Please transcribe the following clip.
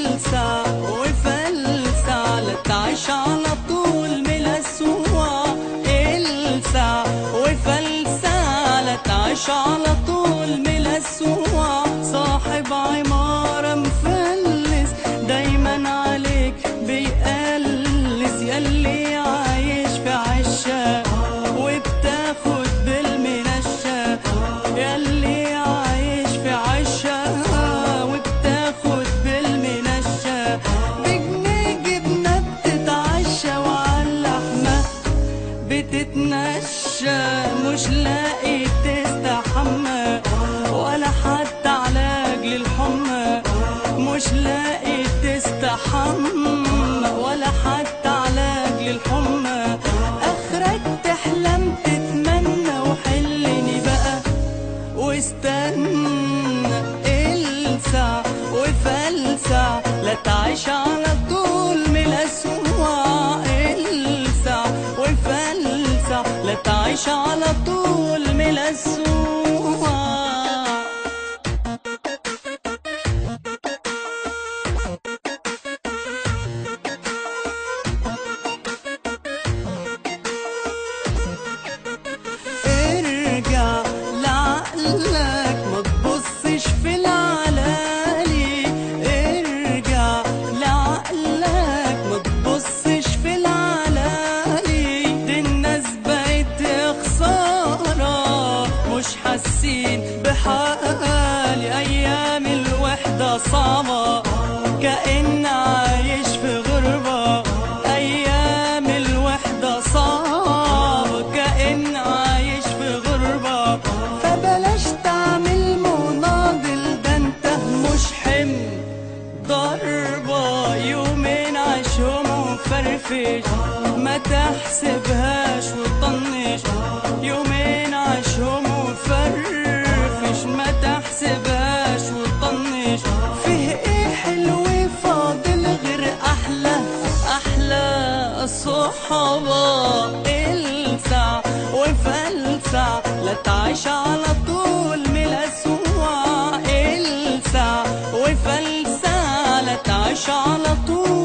السع وفلسع لا تعيش على طول ملسوع. السع وفلسع لا تعيش على طول ملسوع. صاحب عمارة مفلس دايما عليك بيقلس، ياللي عايش في عشة وبتاخد بالمنشة. ياللي عايش في عشة وبتاخد بالمنشة. بجنيه جبنة بتتعشى وعاللحمة بتتنشى. مش لاقي تستحمى ولا حتى علاج للحمى. مش لاقي تستحمى ولا حتى علاج للحمى. اخرك تحلم تتمنى وحلني بقى واستنى. السع وفلسع لا تعيش على طول ملسوع. السع وفلسع لا تعيش على طول ملسوع. ارجع لعقلك ما تبصش في العلالي. ارجع لعقلك ما تبصش في العلالي. دي الناس بقت خسارة مش حاسين بحالي. ايام الوحدة صعبة كأن عايش في غربة. ايام الوحدة صعبة كأن عايش في غربة. فبلاش تعمل مناضل ده انت مش حمل ضربة. يومين عيشهم وفرفش ما تحسبهاش وطنش. يومين عيشهم وفرفش ما تحسبهاش وطنش. فيه ايه حلو فاضل غير احلى الصحابة. السع وفلسع لا تعيش على طول ملسوع. السع وفلسع لا تعيش على طول